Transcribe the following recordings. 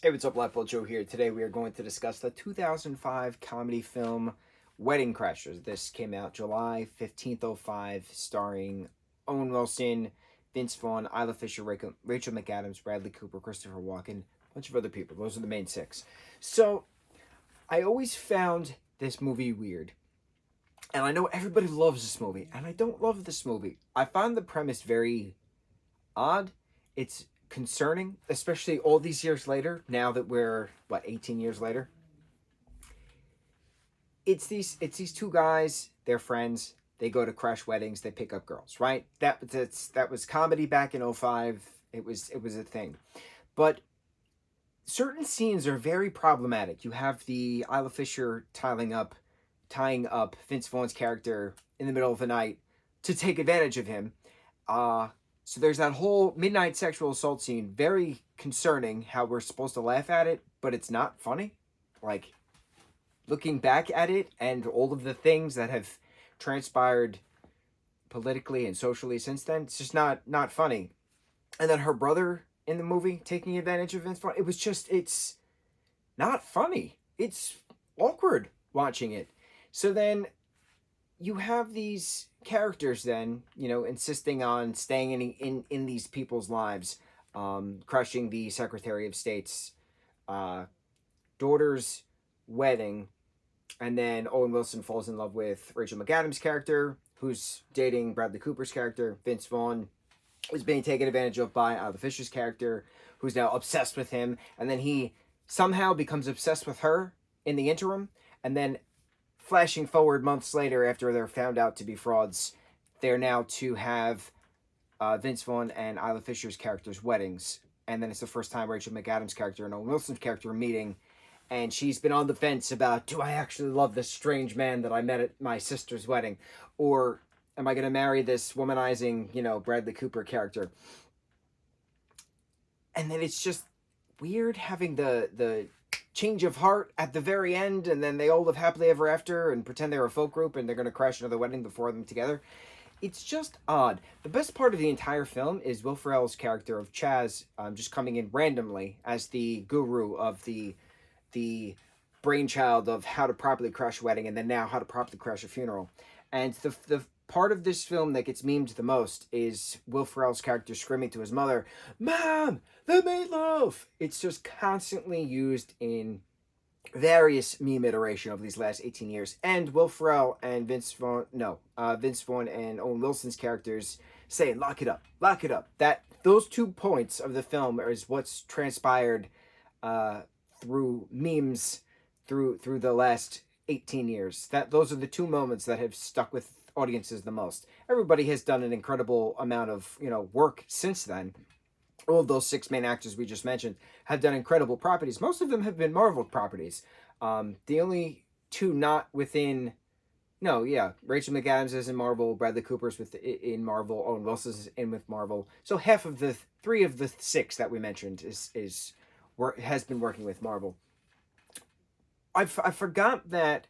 Hey, what's up, lightboltjoe here. Today we are going to discuss the 2005 comedy film Wedding Crashers. This came out July 15th, 05, starring Owen Wilson, Vince Vaughn, Isla Fisher, Rachel McAdams, Bradley Cooper, Christopher Walken, a bunch of other people. Those are the main six. So, I always found this movie weird. And I know everybody loves this movie, and I don't love this movie. I find the premise very odd. It's concerning, especially all these years later, now that we're 18 years later. It's these two guys, they're friends, they go to crash weddings, they pick up girls, right? That was comedy back in '05. It was a thing. But certain scenes are very problematic. You have the Isla Fisher tying up Vince Vaughn's character in the middle of the night to take advantage of him. So there's that whole midnight sexual assault scene. Very concerning how we're supposed to laugh at it, but it's not funny. Like, looking back at it and all of the things that have transpired politically and socially since then, it's just not funny. And then her brother in the movie taking advantage of Vince Vaughn, it's not funny. It's awkward watching it. So then you have these characters then, insisting on staying in these people's lives, crushing the Secretary of State's daughter's wedding, and then Owen Wilson falls in love with Rachel McAdams' character, who's dating Bradley Cooper's character. Vince Vaughn is being taken advantage of by Isla Fisher's character, who's now obsessed with him, and then he somehow becomes obsessed with her in the interim, and then flashing forward months later, after they're found out to be frauds, they're now to have Vince Vaughn and Isla Fisher's characters' weddings. And then it's the first time Rachel McAdams' character and Owen Wilson's character are meeting. And she's been on the fence about, do I actually love this strange man that I met at my sister's wedding? Or am I going to marry this womanizing, Bradley Cooper character? And then it's just weird having the change of heart at the very end, and then they all live happily ever after and pretend they're a folk group and they're going to crash another wedding before them together. It's just odd. The best part of the entire film is Will Ferrell's character of Chaz just coming in randomly as the guru of the brainchild of how to properly crash a wedding, and then now how to properly crash a funeral. And the part of this film that gets memed the most is Will Ferrell's character screaming to his mother, "Mom, the meatloaf!" It's just constantly used in various meme iteration over these last 18 years. And Will Ferrell and Vince Vaughn and Owen Wilson's characters saying, "Lock it up, lock it up." Those 2 points of the film is what's transpired through memes through the last 18 years. Those are the 2 moments that have stuck with audiences the most. Everybody has done an incredible amount of work since then. All of those 6 main actors we just mentioned have done incredible properties. Most of them have been Marvel properties. The only 2 not within, Rachel McAdams is in Marvel, Bradley Cooper's in Marvel, Owen Wilson's in with Marvel. So half of the 3 of the 6 that we mentioned has been working with Marvel. I forgot that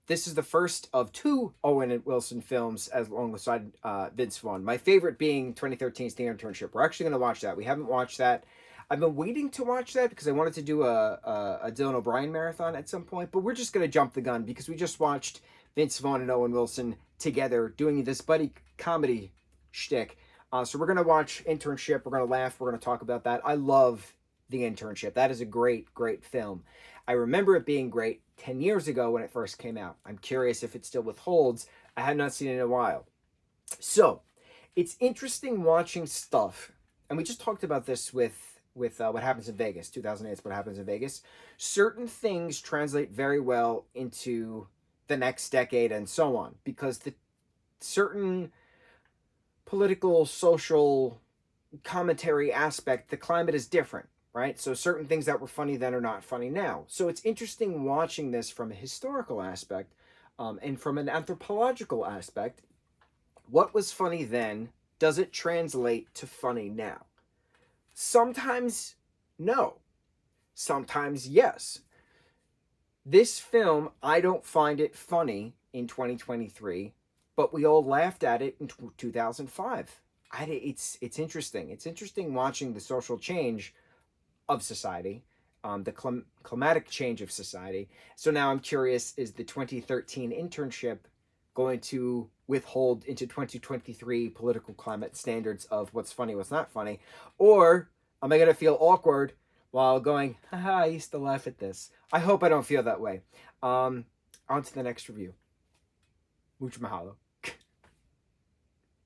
this is the first of 2 Owen and Wilson films alongside Vince Vaughn. My favorite being 2013's The Internship. We're actually going to watch that. We haven't watched that. I've been waiting to watch that because I wanted to do a Dylan O'Brien marathon at some point, but we're just going to jump the gun because we just watched Vince Vaughn and Owen Wilson together doing this buddy comedy shtick. So we're going to watch Internship. We're going to laugh. We're going to talk about that. I love The Internship. That is a great, great film. I remember it being great 10 years ago when it first came out. I'm curious if it still withholds. I have not seen it in a while. So, it's interesting watching stuff, and we just talked about this with What Happens in Vegas, 2008's What Happens in Vegas. Certain things translate very well into the next decade and so on, because the certain political, social commentary aspect, the climate is different. Right? So certain things that were funny then are not funny now. So it's interesting watching this from a historical aspect and from an anthropological aspect. What was funny then, does it translate to funny now? Sometimes no. Sometimes yes. This film, I don't find it funny in 2023, but we all laughed at it in 2005. It's interesting. It's interesting watching the social change of society, the climatic change of society. So now I'm curious, is the 2013 internship going to withhold into 2023 political climate standards of what's funny, what's not funny? Or am I going to feel awkward while going, haha, I used to laugh at this? I hope I don't feel that way. On to the next review. Mucho mahalo.